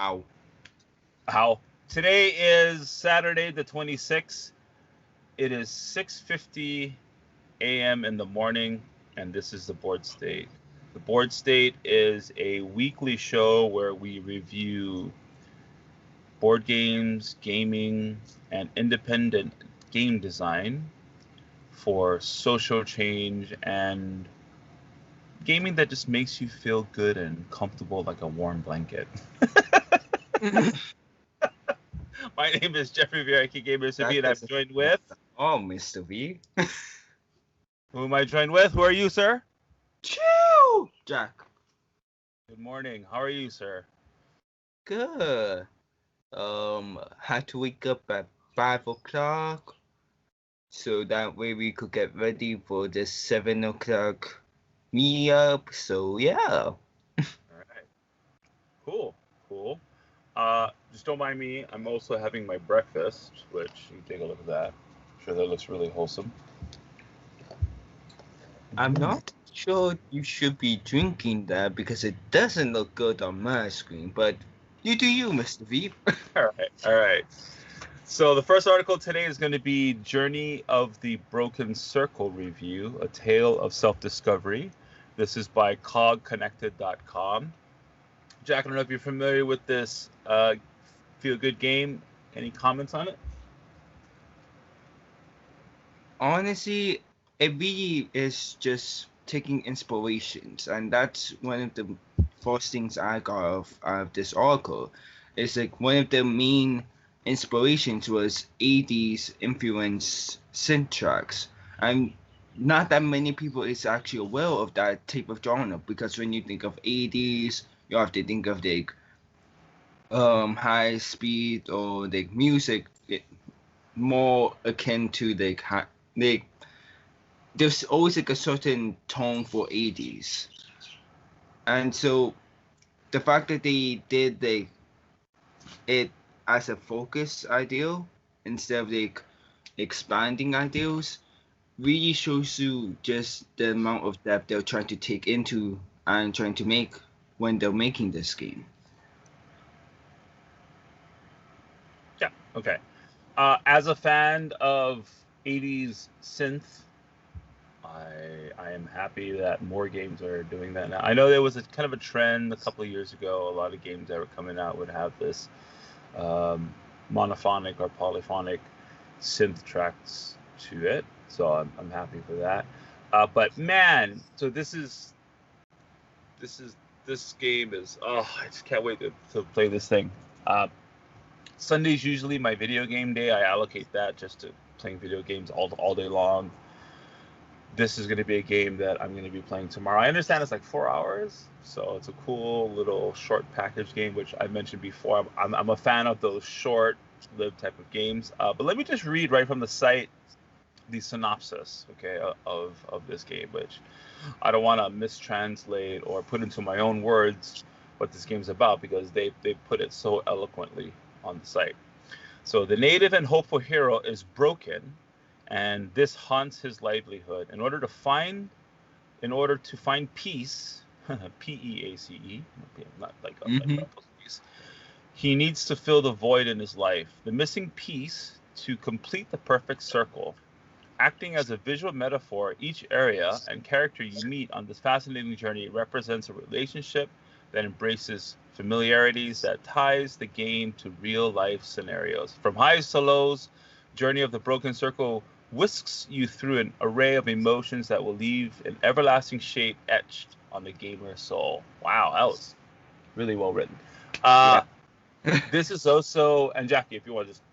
Ow. How? Today is Saturday the 26th. It is 6:50 a.m. in the morning, and this is the Board State. The Board State is a weekly show where we review board games, gaming, and independent game design for social change and gaming that just makes you feel good and comfortable like a warm blanket. My name is Jeffrey Vierra, Gamer to be, and I'm joined with. Oh, Mr. V. Who am I joined with? Who are you, sir? Chill, Jack. Good morning. How are you, sir? Good. Had to wake up at 5 o'clock, so that way we could get ready for the 7 o'clock meetup. So yeah. All right. Cool. Just don't mind me. I'm also having my breakfast, which you take a look at that. I'm sure that looks really wholesome. I'm not sure you should be drinking that because it doesn't look good on my screen, but you do you, Mr. V. All right. So the first article today is going to be Journey of the Broken Circle Review, A Tale of Self-Discovery. This is by cogconnected.com. Jack, I don't know if you're familiar with this feel-good game. Any comments on it? Honestly, it really is just taking inspirations, and that's one of the first things I got out of this article. It's like one of the main inspirations was 80s influenced synth tracks, and not that many people is actually aware of that type of genre, because when you think of 80s, you have to think of like high speed or like music more akin to like there's always like a certain tone for 80s, and so the fact that they did like it as a focus ideal instead of like expanding ideals really shows you just the amount of depth they're trying to take into and trying to make when they're making this game. Yeah, okay. As a fan of 80s synth, I am happy that more games are doing that now. I know there was a kind of a trend a couple of years ago. A lot of games that were coming out would have this monophonic or polyphonic synth tracks to it. So I'm happy for that. But man, so this game is, I just can't wait to play this thing. Sunday's usually my video game day. I allocate that just to playing video games all day long. This is going to be a game that I'm going to be playing tomorrow. I understand it's like 4 hours, so it's a cool little short package game, which I mentioned before. I'm a fan of those short-lived type of games. But let me just read right from the site the synopsis, okay, of this game, which I don't want to mistranslate or put into my own words what this game's about, because they put it so eloquently on the site. So the native and hopeful hero is broken, and this haunts his livelihood. In order to find peace, P-E-A-C-E, not like a peace, he needs to fill the void in his life. The missing piece to complete the perfect circle. Acting as a visual metaphor, each area and character you meet on this fascinating journey represents a relationship that embraces familiarities, that ties the game to real-life scenarios. From highs to lows, Journey of the Broken Circle whisks you through an array of emotions that will leave an everlasting shape etched on the gamer's soul. Wow, that was really well written. Yeah. This is also, and Jackie, if you want to just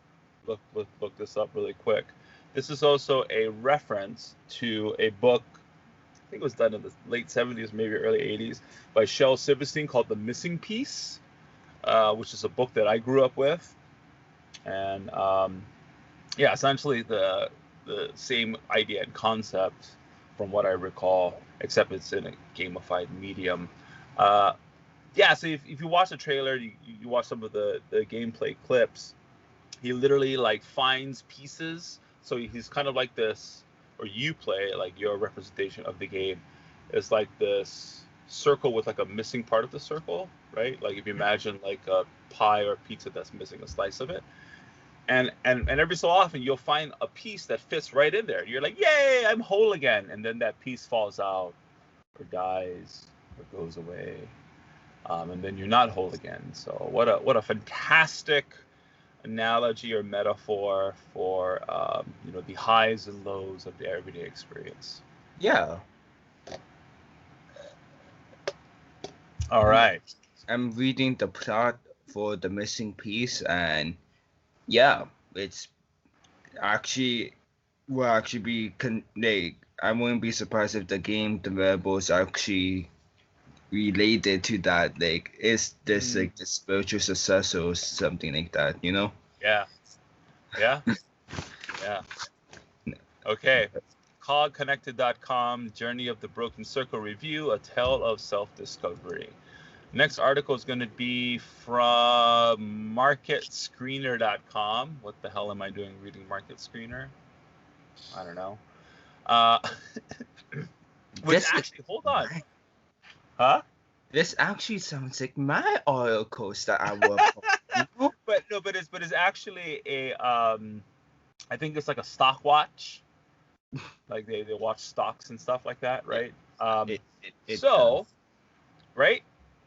look this up really quick, this is also a reference to a book, I think it was done in the late 70s, maybe early 80s, by Shel Silverstein called The Missing Piece, which is a book that I grew up with. And yeah, essentially the same idea and concept from what I recall, except it's in a gamified medium. Yeah, so if you watch the trailer, you watch some of the gameplay clips, he literally like finds pieces. So he's kind of like this, or you play like your representation of the game is like this circle with like a missing part of the circle, right? Like if you imagine like a pie or pizza that's missing a slice of it. And every so often you'll find a piece that fits right in there. You're like, yay, I'm whole again. And then that piece falls out or dies or goes away. And then you're not whole again. So what a fantastic analogy or metaphor for the highs and lows of the everyday experience. Yeah. All right. I'm reading the plot for the missing piece, and yeah, it's actually will actually be I wouldn't be surprised if the game developers actually related to that. Like, is this like the spiritual successor or something like that? You know? Yeah. Okay. CogConnected.com, Journey of the Broken Circle Review, A Tale of Self-Discovery. Next article is going to be from MarketScreener.com. What the hell am I doing reading Market Screener? I don't know. Hold on. Huh? This actually sounds like my articles that I work on. But it's actually a I think it's like a stock watch. Like they watch stocks and stuff like that, right? Right?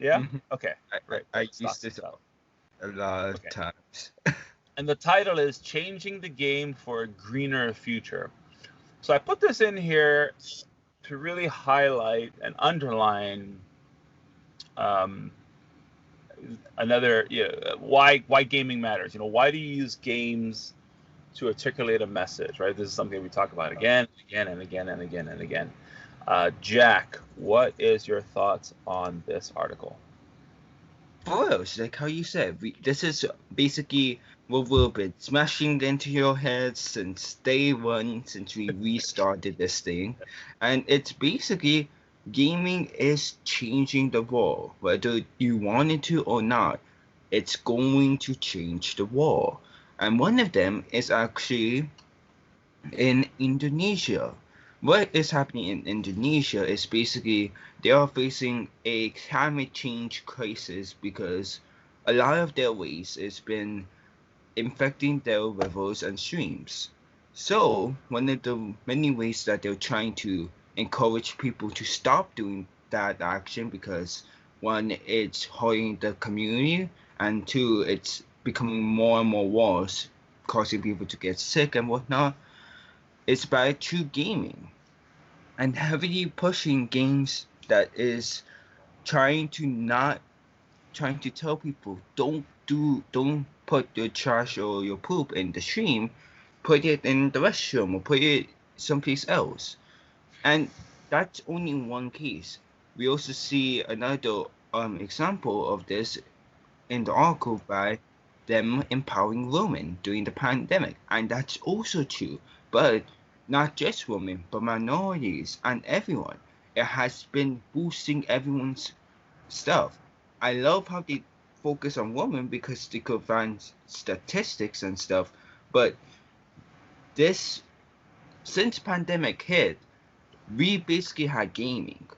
Yeah. Mm-hmm. Okay. Right. I used this a lot of times. And the title is Changing the Game for a Greener Future. So I put this in here to really highlight and underline another why gaming matters. Why do you use games to articulate a message, right? This is something we talk about again and again. Jack, what is your thoughts on this article? Well, like how you said, this is basically what we've been smashing into your heads since day one, since we restarted this thing. And it's basically gaming is changing the world. Whether you want it to or not, it's going to change the world. And one of them is actually in Indonesia. What is happening in Indonesia is basically they are facing a climate change crisis because a lot of their waste has been infecting their rivers and streams. So one of the many ways that they're trying to encourage people to stop doing that action, because one, it's hurting the community, and two, it's becoming more and more worse, causing people to get sick and whatnot, is by true gaming and heavily pushing games that is trying to tell people don't put your trash or your poop in the stream, put it in the restroom or put it someplace else. And that's only one case. We also see another example of this in the article by them empowering women during the pandemic, and that's also true. But not just women, but minorities and everyone. It has been boosting everyone's stuff. I love how they focus on women because they could find statistics and stuff. But since pandemic hit, we basically had gaming,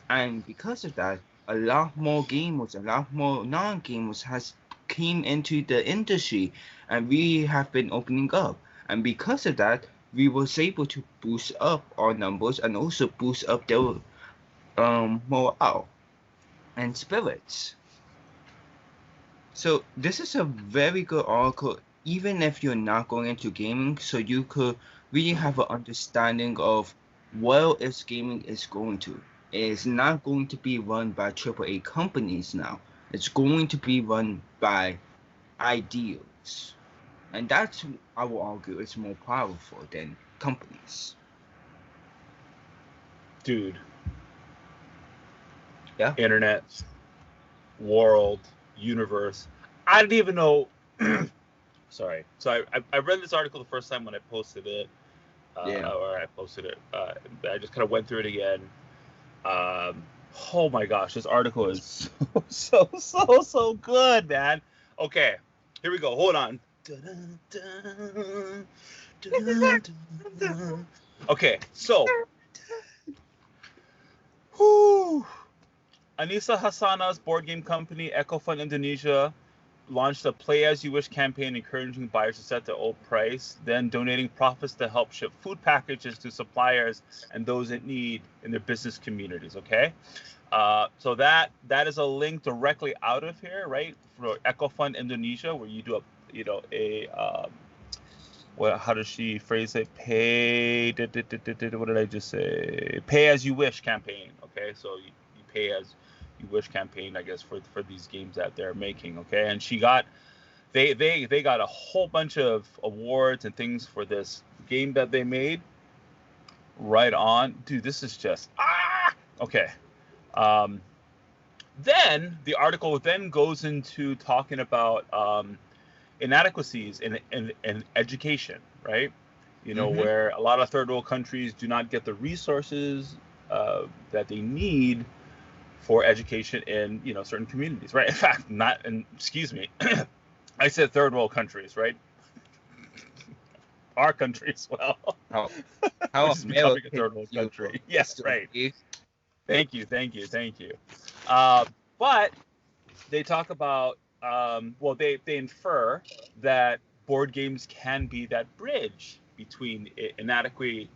and because of that, a lot more gamers, a lot more non-gamers came into the industry, and we have been opening up, and because of that, we was able to boost up our numbers and also boost up their morale and spirits. So this is a very good article, even if you're not going into gaming, so you could really have an understanding of where is gaming is going to. It is not going to be run by AAA companies now. It's going to be run by ideals. And that's, I will argue, it's more powerful than companies. Dude. Yeah. Internet, world, universe. I didn't even know. Sorry. So I read this article the first time when I posted it. Or I posted it. I just kind of went through it again. Oh my gosh, this article is so good, man. Okay, here we go. Hold on. Okay, so Anissa Hassana's board game company, EcoFund Indonesia, launched a Play As You Wish campaign encouraging buyers to set their old price, then donating profits to help ship food packages to suppliers and those in need in their business communities, okay? So that is a link directly out of here, right? For EcoFund Indonesia, where you do how does she phrase it? What did I just say? Pay as you wish campaign. Okay, so you pay as you wish campaign, I guess, for these games that they're making. Okay, and they got a whole bunch of awards and things for this game that they made. Right on, dude. This is just okay. Then the article then goes into talking about inadequacies in education, right? You know, where a lot of third world countries do not get the resources that they need for education in, you know, certain communities, right? In fact, excuse me, I said third world countries, right? Our country as well. How is becoming a third world country. Yes, right. Thank you. But they talk about, they infer that board games can be that bridge between inadequate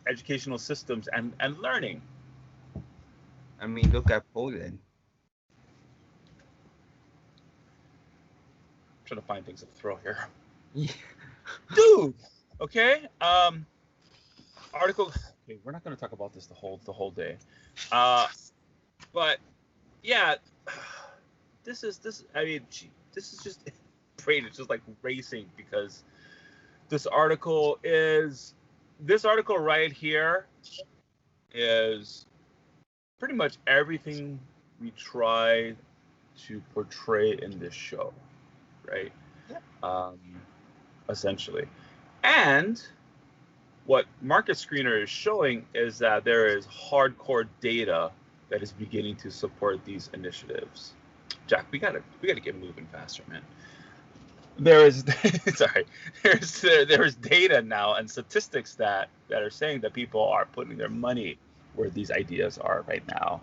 educational systems and learning. I mean, look at Poland. I'm trying to find things to throw here. Yeah. Dude. Okay. Article. Okay, we're not going to talk about this the whole day. But yeah, this is just great. It's just like racing, because this article right here is pretty much everything we try to portray in this show, right? Yeah. Essentially. And what Market Screener is showing is that there is hardcore data that is beginning to support these initiatives. Jack, we gotta get moving faster, man. There is there's data now and statistics that are saying that people are putting their money where these ideas are right now.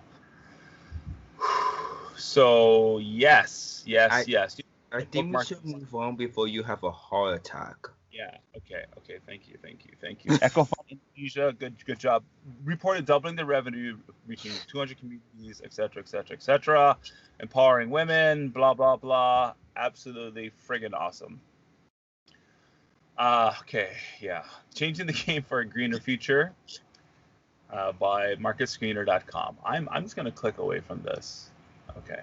So yes. I think we should move on before you have a heart attack. Yeah. Okay. Thank you. EcoFund Indonesia, good job. Reported doubling the revenue, reaching 200 communities, etc. Empowering women, blah blah blah. Absolutely friggin' awesome. Okay. Yeah. Changing the game for a greener future. By marketscreener.com. I'm just gonna click away from this. Okay.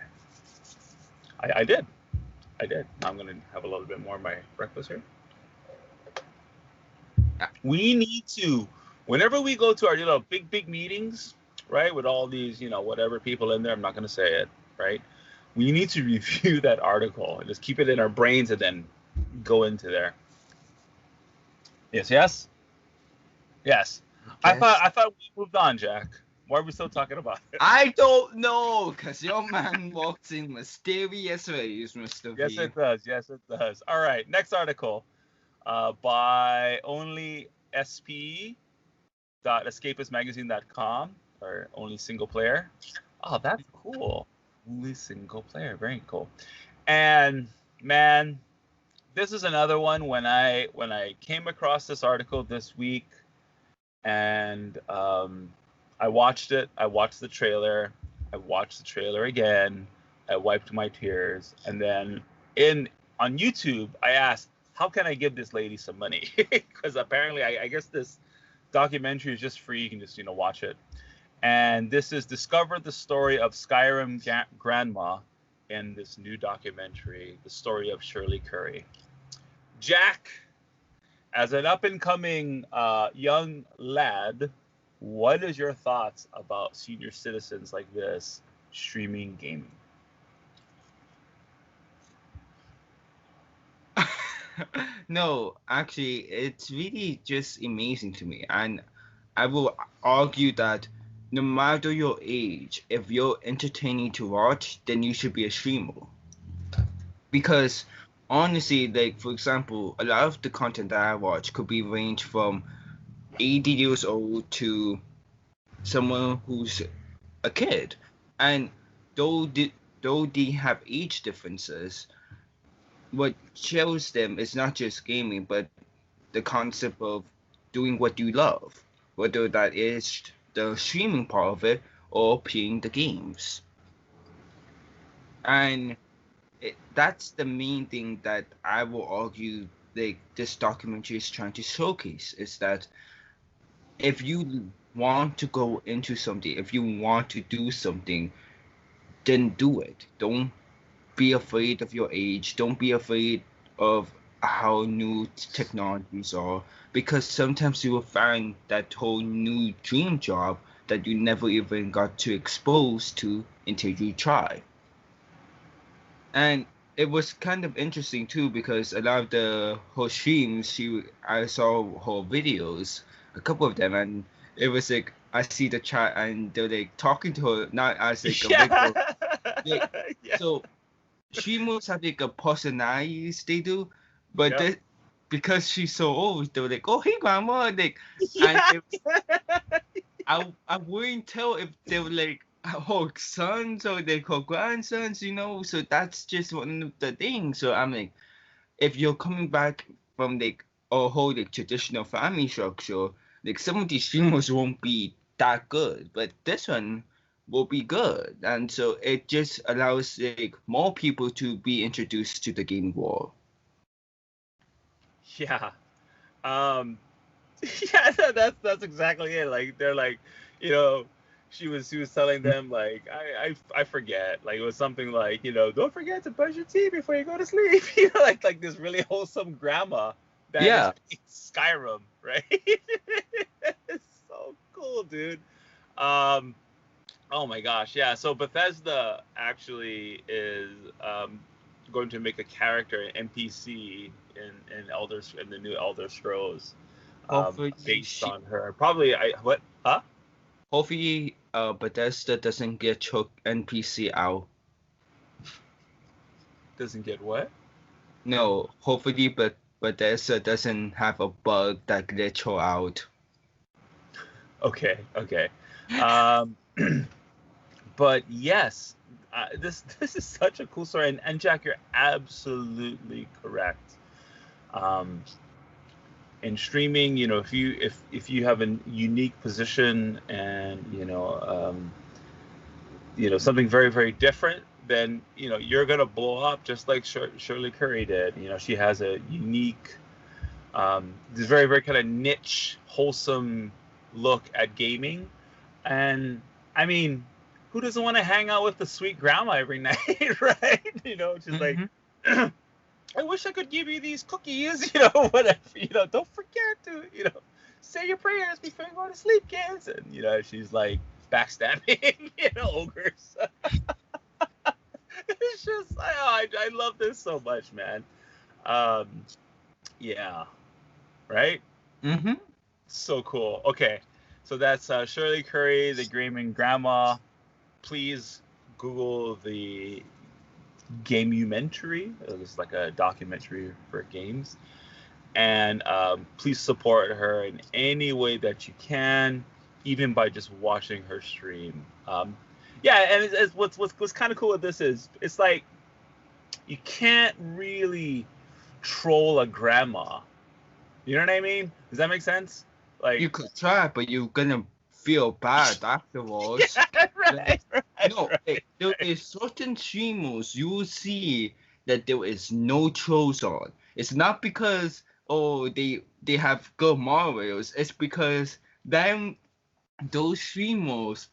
I did. Now I'm gonna have a little bit more of my breakfast here. We need to, whenever we go to our big meetings, right, with all these, whatever people in there, I'm not going to say it, right? We need to review that article and just keep it in our brains and then go into there. Yes. Yes. I thought we moved on, Jack. Why are we still talking about it? I don't know, because your man walks in mysterious ways, Mr. Yes, it does. All right, next article. By onlysp.escapistmagazine.com, or only single player. Oh, that's cool. Only single player, very cool. And man, this is another one when I came across this article this week, and I watched it. I watched the trailer. I watched the trailer again. I wiped my tears, and then on YouTube I asked, how can I give this lady some money? Because apparently, I guess this documentary is just free. You can just, watch it. And this is Discover the Story of Skyrim Grandma in this new documentary, The Story of Shirley Curry. Jack, as an up-and-coming young lad, what is your thoughts about senior citizens like this streaming gaming? No, actually, it's really just amazing to me. And I will argue that no matter your age, if you're entertaining to watch, then you should be a streamer. Because honestly, like, for example, a lot of the content that I watch could be ranged from 80 years old to someone who's a kid. And though they have age differences, what shows them is not just gaming, but the concept of doing what you love, whether that is the streaming part of it or playing the games. And that's the main thing that I will argue like this documentary is trying to showcase, is that if you want to go into something, if you want to do something, then do it. Don't be afraid of your age. Don't be afraid of how new technologies are, because sometimes you will find that whole new dream job that you never even got to expose to until you try. And it was kind of interesting too, because a lot of her streams, I saw her videos, a couple of them, and it was like I see the chat and they're like talking to her, not as like a regular. Like, Yeah. so streamers have like a personalities they do, but Yeah. because she's so old, they were like, "Oh, hey, grandma!" Like, Yeah. and I wouldn't tell if they were like her sons or like her grandsons, you know. So that's just one of the things. So I'm like, if you're coming back from like a whole like traditional family structure, like some of these streamers won't be that good, but this one will be good, and so it just allows like more people to be introduced to the game world. Yeah. Um, yeah, that's exactly it. Like they're like, you know, she was telling them like I forget, like it was something like, you know, don't forget to brush your teeth before you go to sleep. You know, like this really wholesome grandma that Yeah. is Skyrim, right? It's so cool, dude. Um, oh my gosh, yeah. So Bethesda actually is going to make a character, an NPC in the new Elder Scrolls, Hopefully, based on her. Probably what? Huh? hopefully, Bethesda doesn't get choke NPC out. Doesn't get what? No, hopefully, but Bethesda doesn't have a bug that glitch her out. Okay, okay. Um, but yes, this is such a cool story, and Jack, you're absolutely correct. Um, in streaming, you know, if you have a unique position and something very very different, then you're gonna blow up just like Shirley Curry did. You know, she has a unique, this very very kind of niche, wholesome look at gaming, and I mean, who doesn't want to hang out with the sweet grandma every night, right? You know, just like. I wish I could give you these cookies, whatever, don't forget to, say your prayers before you go to sleep, kids. And, she's like backstabbing, ogres. It's just, I love this so much, man. Yeah. Right? Mm-hmm. So cool. Okay. So that's Shirley Curry, the gaming grandma. Please Google the Gamumentary. It's like a documentary for games, and please support her in any way that you can, even by just watching her stream. Yeah, and it's what's kind of cool with this is it's like you can't really troll a grandma. You know what I mean? Does that make sense? Like you could try, but you're gonna feel bad afterwards. Yeah, right. No, there is certain streamers you will see that there is no trolls on. It's not because they have good models. It's because those streamers,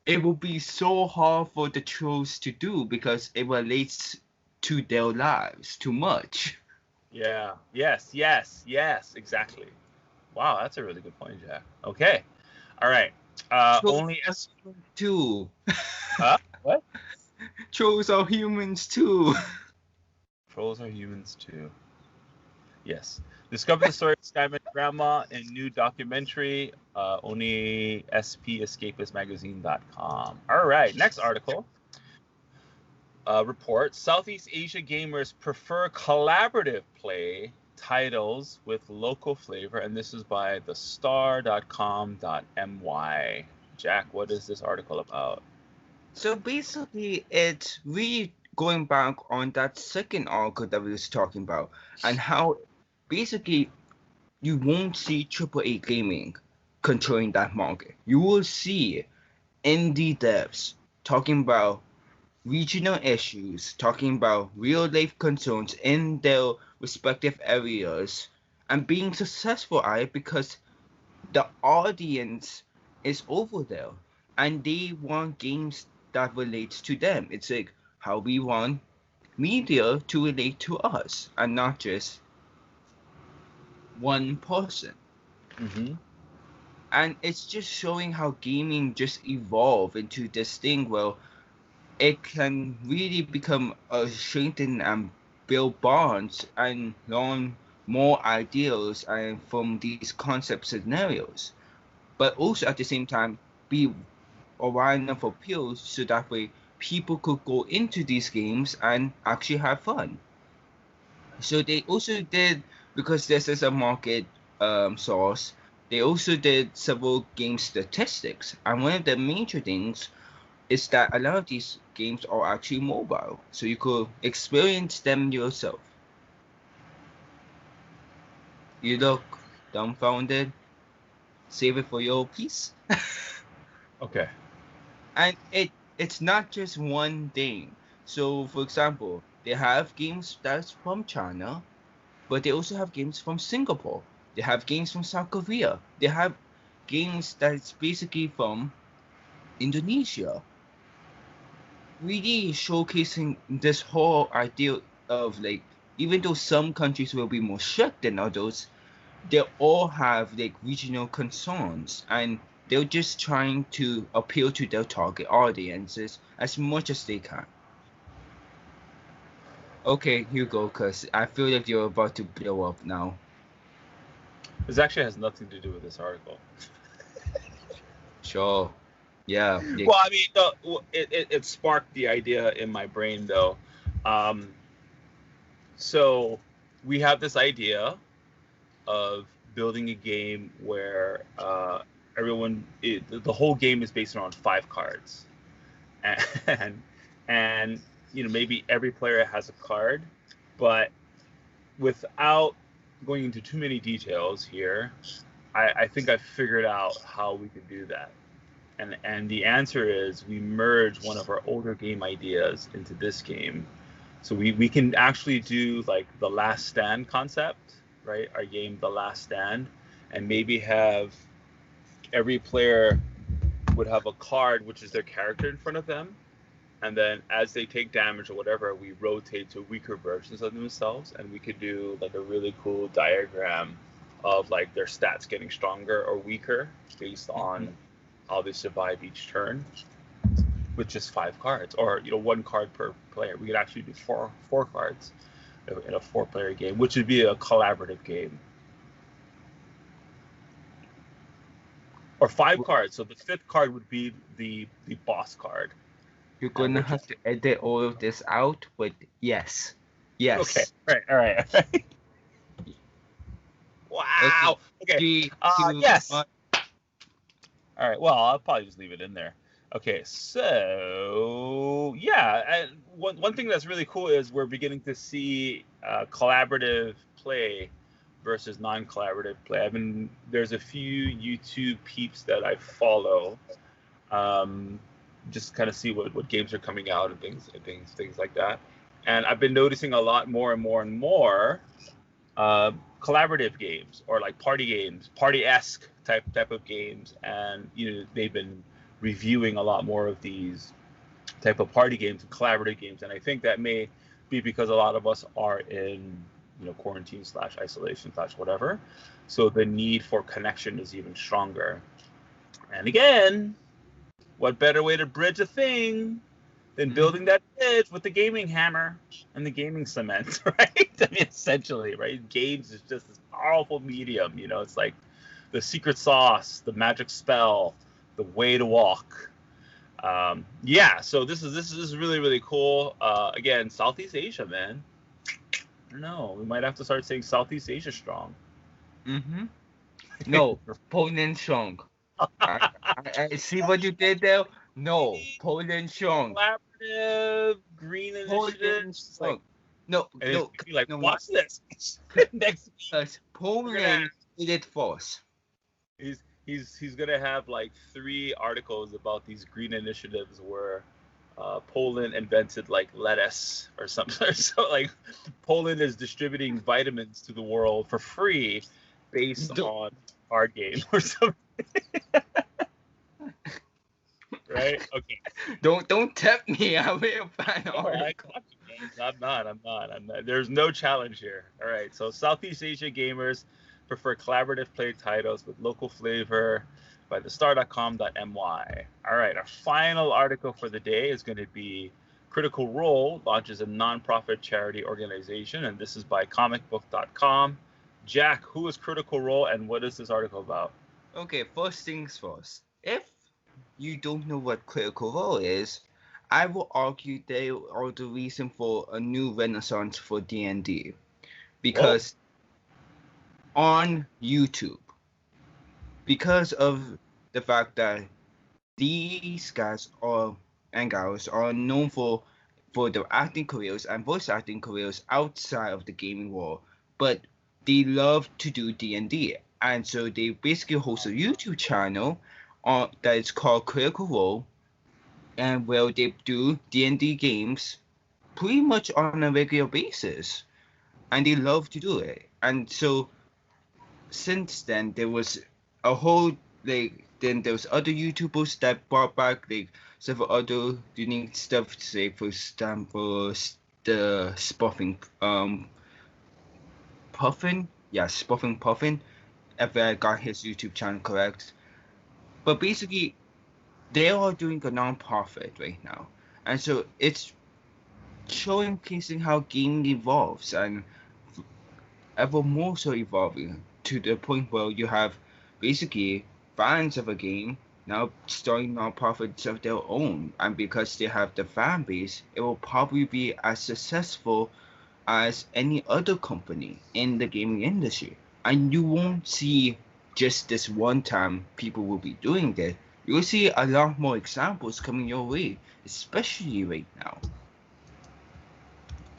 it will be so hard for the trolls to do because it relates to their lives too much. Yeah. Yes. Exactly. Wow, that's a really good point, Jack. Okay. All right. Only too. What? Trolls are humans too. Trolls are humans too. Yes. Discover the story of Skyrim Grandma in new documentary. Only spescapistmagazine.com. All right. Next article. Report: Southeast Asia gamers prefer collaborative play titles with local flavor, and this is by thestar.com.my. Jack, what is this article about? So basically, it's really going back on that second article that we was talking about, and how basically you won't see AAA gaming controlling that market. You will see indie devs talking about regional issues, talking about real life concerns in their respective areas, and being successful at it because the audience is over there and they want games that relates to them. It's like how we want media to relate to us and not just one person. Mm-hmm. And it's just showing how gaming just evolved into this thing where it can really become a strengthen and build bonds and learn more ideals and from these concept scenarios. But also at the same time be a wide enough appeal so that way people could go into these games and actually have fun. So they also did, because this is a market source, they also did several game statistics. And one of the major things is that a lot of these games are actually mobile. So you could experience them yourself. You look dumbfounded, save it for your piece. Okay. And it's not just one thing. So for example, they have games that's from China, but they also have games from Singapore. They have games from South Korea. They have games that's basically from Indonesia. Really showcasing this whole idea of like, even though some countries will be more strict than others, they all have like regional concerns and they're just trying to appeal to their target audiences as much as they can. Okay, you go, cause I feel like you're about to blow up now. This actually has nothing to do with this article. Sure. Yeah. Well, I mean, it sparked the idea in my brain, though. Um, so we have this idea of building a game where the whole game is based around 5 cards, and and maybe every player has a card, but without going into too many details here, I think I figured out how we could do that. And the answer is we merge one of our older game ideas into this game. So we can actually do like the last stand concept, right? Our game, The Last Stand, and maybe have every player would have a card which is their character in front of them. And then as they take damage or whatever, we rotate to weaker versions of themselves, and we could do like a really cool diagram of like their stats getting stronger or weaker based on how they survive each turn with just 5 cards, or 1 card per player. We could actually do four cards in a 4-player game, which would be a collaborative game. Or 5 cards. So the 5th card would be the boss card. You're gonna have to edit all of this out, but yes. Yes. Okay. All right. Wow. Okay. 3, 2, yes. 1. All right. Well, I'll probably just leave it in there. Okay. So yeah, one thing that's really cool is we're beginning to see collaborative play versus non-collaborative play. There's a few YouTube peeps that I follow, just kind of see what games are coming out and things like that. And I've been noticing a lot more and more collaborative games, or like party games, party-esque type of games, and they've been reviewing a lot more of these type of party games and collaborative games. And I think that may be because a lot of us are in quarantine / isolation / whatever, so the need for connection is even stronger. And again, what better way to bridge a thing than building that bridge with the gaming hammer and the gaming cement, right? I mean, essentially, right? Games is just this powerful medium. It's like the secret sauce, the magic spell, the way to walk. Yeah, so this is really, really cool. Again, Southeast Asia, man. I don't know. We might have to start saying Southeast Asia strong. Mm-hmm. No, Poland strong. I see what you did there. No, Poland Strong. Collaborative green Poland initiative. Like, Strong. No, and it's no, gonna be like, no, watch this. Next week, because Poland did it first. he's gonna have like 3 articles about these green initiatives where Poland invented like lettuce or something. So like Poland is distributing vitamins to the world for free based Don't, on card game or something. Right? Okay. don't tempt me. I will find an Oh, I article. got you, James. I'm not. There's no challenge here. All right. So Southeast Asia gamers prefer collaborative play titles with local flavor by thestar.com.my. All right. Our final article for the day is going to be Critical Role launches a nonprofit charity organization, and this is by comicbook.com. Jack, who is Critical Role, and what is this article about? Okay, first things first. If you don't know what Critical Role is, I will argue they are the reason for a new renaissance for D&D. Because on YouTube, because of the fact that these guys and gals are known for their acting careers and voice acting careers outside of the gaming world, but they love to do D&D, and so they basically host a YouTube channel that is called Critical Role, and where they do D&D games pretty much on a regular basis, and they love to do it. And so since then there was a whole then there was other YouTubers that brought back several other unique stuff. Say for example, the Spuffing Puffin, Spuffing Puffin, if I got his YouTube channel correct. But basically, they are doing a non-profit right now, and so it's showcasing how gaming evolves and ever more so evolving to the point where you have basically fans of a game now starting non-profits of their own, and because they have the fan base, it will probably be as successful as any other company in the gaming industry. And you won't see just this one time people will be doing it. You'll see a lot more examples coming your way, especially right now.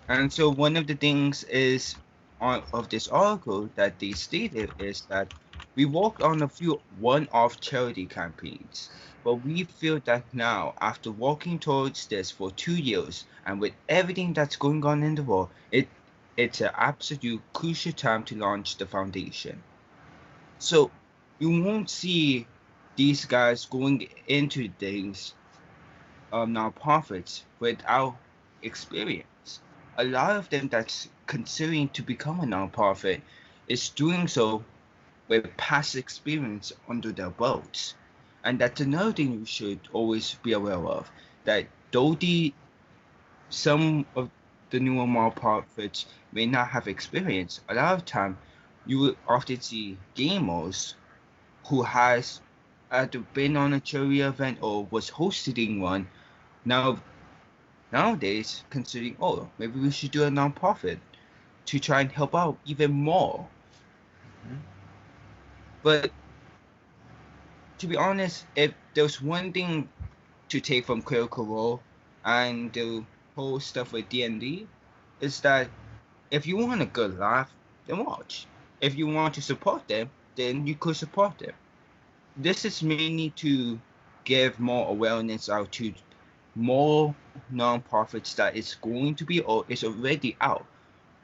And so one of the things is of this article that they stated is that we worked on a few one-off charity campaigns, but we feel that now, after working towards this for 2 years and with everything that's going on in the world, it's an absolute crucial time to launch the foundation. So you won't see these guys going into things nonprofits without experience. A lot of them that's considering to become a nonprofit is doing so with past experience under their belts. And that's another thing you should always be aware of, that though some of the newer nonprofits may not have experience, a lot of time you will often see gamers who has either been on a charity event or was hosting one nowadays considering, maybe we should do a nonprofit to try and help out even more. But to be honest, if there's one thing to take from Critical Role and the whole stuff with D&D, is that if you want a good laugh, then watch. If you want to support them, then you could support them. This is mainly to give more awareness out to more nonprofits that is going to be or is already out,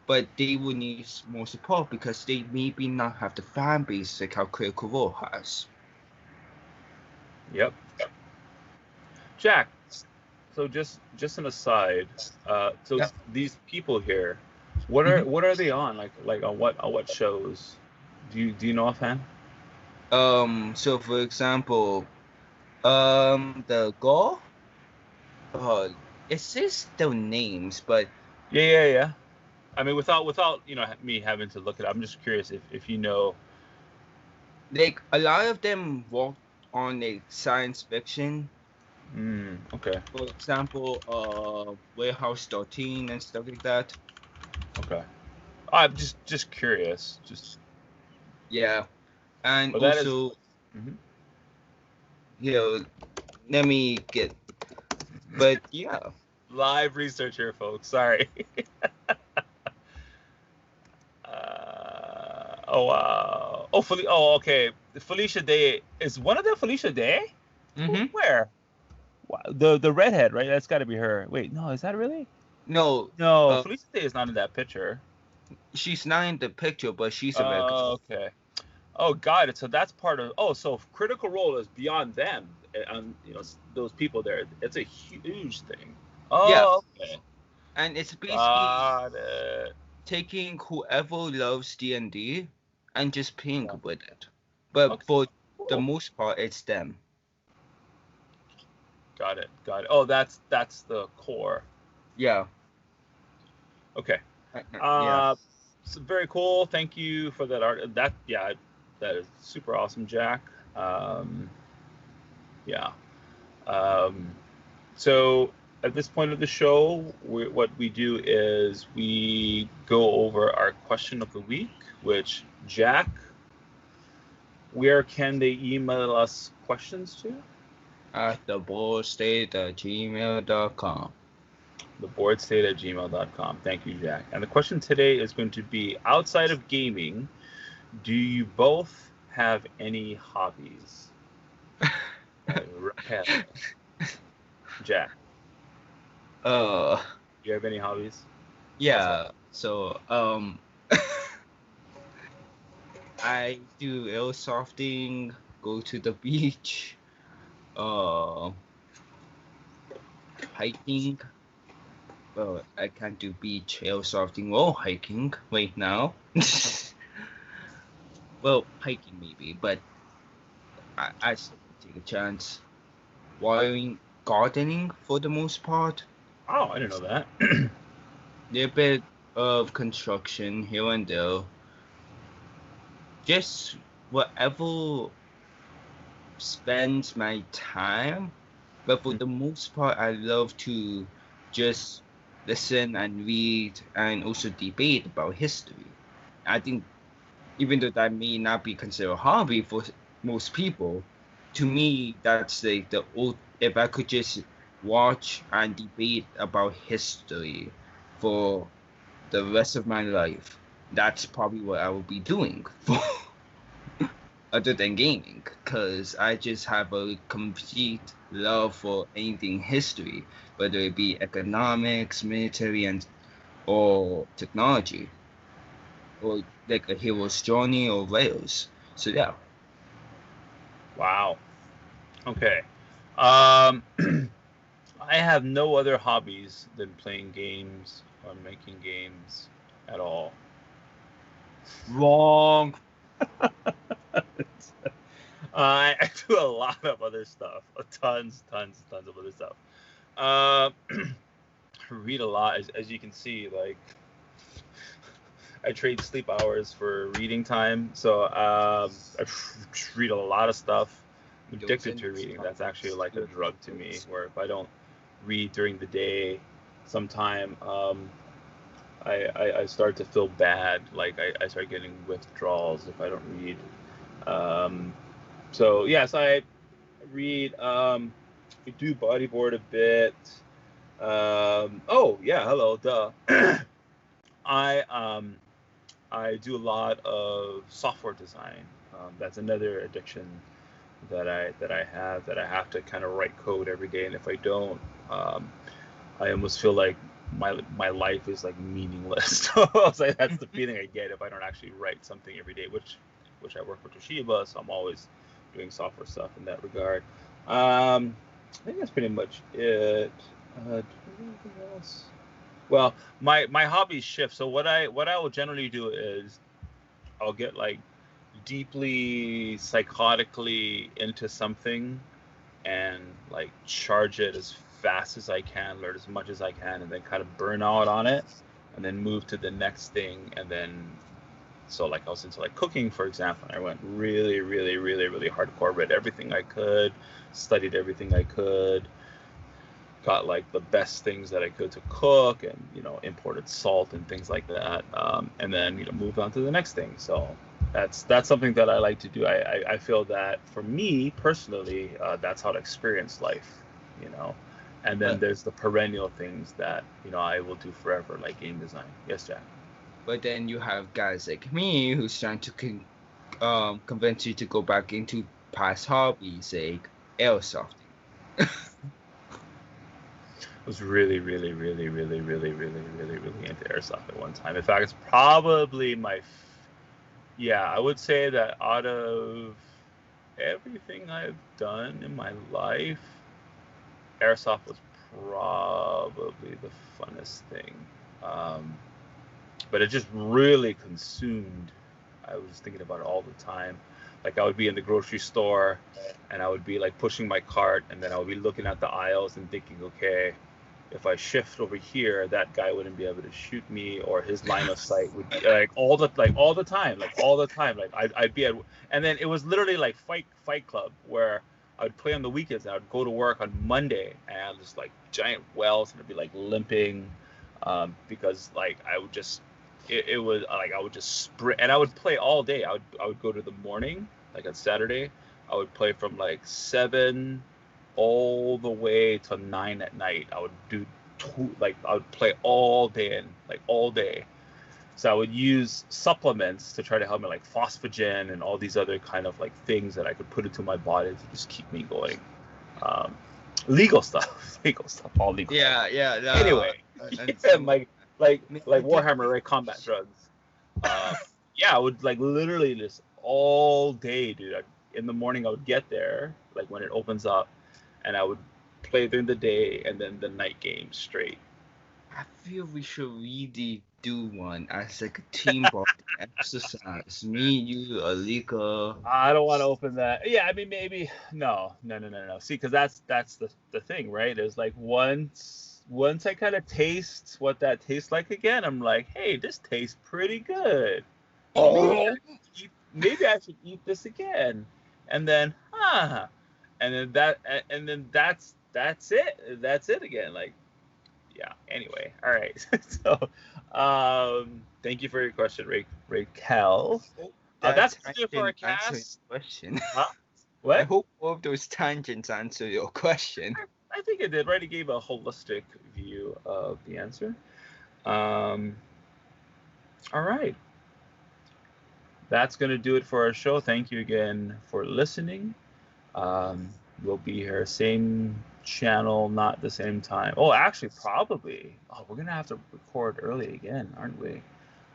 but they will need more support because they maybe not have the fan base like how Critical Role has. Yep. Jack, so just an aside, these people here, what are they on? Like on what shows? Do you know offhand? So for example, the Go, it says their names, but Yeah. I mean, without me having to look it up, I'm just curious if you know. like a lot of them worked on science fiction. Okay. For example, Warehouse 13 and stuff like that. Okay. I'm just curious. Yeah, and But that also, is... you know, let me get. But yeah. Live research here, folks. Sorry. Oh wow. Oh, okay. Felicia Day is one of them. Felicia Day? Mm-hmm. Where? Wow. The redhead, right? That's got to be her. Wait, no, is that really? No. No, Felicia Day is not in that picture. She's not in the picture, but she's a regular. Okay. Oh, got it. So that's part of. Oh, so Critical Role is beyond them, and those people there. It's a huge thing. Yeah. Oh, okay. And it's basically Got it. taking whoever loves D&D and just playing Yeah. with it. But Okay, for the cool. most part, it's them. Got it. Oh, that's the core. Yeah. Okay. Yeah. So very cool. Thank you for that art. That is super awesome, Jack. Yeah. So at this point of the show, what we do is we go over our question of the week, which, Jack, where can they email us questions to? At theboardstate@gmail.com. theboardstate@gmail.com. Thank you, Jack. And the question today is going to be, outside of gaming, do you both have any hobbies? Jack, do you have any hobbies? Yeah. So I do airsofting, go to the beach, hiking. Well, I can't do beach airsofting or hiking right now. Well, hiking maybe, but I still take a chance. Wiring, gardening for the most part. Oh, I didn't know that. A bit of construction here and there. Just whatever spends my time. But for the most part, I love to just listen and read and also debate about history. I think even though that may not be considered a hobby for most people, to me, that's like the old. If I could just watch and debate about history for the rest of my life, that's probably what I will be doing for other than gaming, because I just have a complete love for anything history, whether it be economics, military, or technology, or like a hero's journey or Rails. So yeah. Wow. Okay. I have no other hobbies than playing games or making games at all. Wrong. I do a lot of other stuff. Tons of other stuff. I read a lot, as you can see. Like, I trade sleep hours for reading time. So I read a lot of stuff. I'm addicted to reading. That's actually like a drug to me. Where if I don't read during the day, sometime I start to feel bad. Like I start getting withdrawals if I don't read. So yes, I read. I do bodyboard a bit. Oh yeah, hello, duh. I do a lot of software design. That's another addiction that I have. That I have to kind of write code every day, and if I don't, I almost feel like my life is like meaningless. So that's the feeling I get if I don't actually write something every day. Which I work for Toshiba, so I'm always doing software stuff in that regard. I think that's pretty much it. Do I have anything else? Well, my hobbies shift. So what I will generally do is I'll get like deeply psychotically into something and like charge it as fast as I can, learn as much as I can, and then kind of burn out on it, and then move to the next thing. And then, so like I was into like cooking, for example, and I went really hardcore, read everything I could, studied everything I could, got like the best things that I could to cook, and imported salt and things like that, and then moved on to the next thing. So That's something that I like to do. I feel that for me personally, that's how to experience life, you know. And then But there's the perennial things that I will do forever, like game design. Yes, Jack. but then you have guys like me who's trying to convince you to go back into past hobbies like airsofting. I was really, really, really, really, really, really, really, really into airsoft at one time. In fact, it's probably yeah, I would say that out of everything I've done in my life, airsoft was probably the funnest thing. Um, but it just really consumed. I was thinking about it all the time. Like I would be in the grocery store and I would be like pushing my cart and then I would be looking at the aisles and thinking, okay, if I shift over here, that guy wouldn't be able to shoot me, or his line of sight would be like all the time. Like I'd be at, and then it was literally like Fight Club where I would play on the weekends. And I would go to work on Monday and I had this like giant wells and I'd be like limping, because like I would just it was like I would just sprint and I would play all day. I would go to the morning, like on Saturday. I would play from like 7 all the way to 9 at night. I would do I would play all day and like all day. So I would use supplements to try to help me, like phosphagen and all these other kind of like things that I could put into my body to just keep me going. Um, legal stuff, all legal. Yeah, yeah. Anyway, yeah, like Warhammer, right? Combat Drugs. drugs. Yeah, I would like literally just all day, dude. In the morning, I would get there, like when it opens up, and I would play during the day and then the night game straight. I feel we should really do one as like a team bonding exercise. Me, you, Alika. I don't want to open that. Yeah, I mean maybe no. See, because that's the thing, right? Is like once I kind of taste what that tastes like again, I'm like, hey, this tastes pretty good. Oh, Maybe I should eat this again, and then and then that's it. That's it again. Like, yeah. Anyway, all right. So, thank you for your question, Raquel. That's it for our cast. Question. Huh? I What? hope all of those tangents answer your question. I think it did. Right? It gave a holistic view of the answer. All right. That's going to do it for our show. Thank you again for listening. We'll be here, same channel, not the same time. Oh, actually, probably. Oh, we're going to have to record early again, aren't we?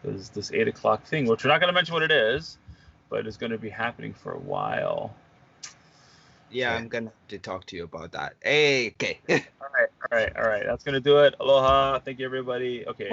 There's this 8 o'clock thing, which we're not going to mention what it is, but it's going to be happening for a while. Yeah, I'm going to have to talk to you about that. Hey, okay. All right. That's going to do it. Aloha. Thank you, everybody. Okay.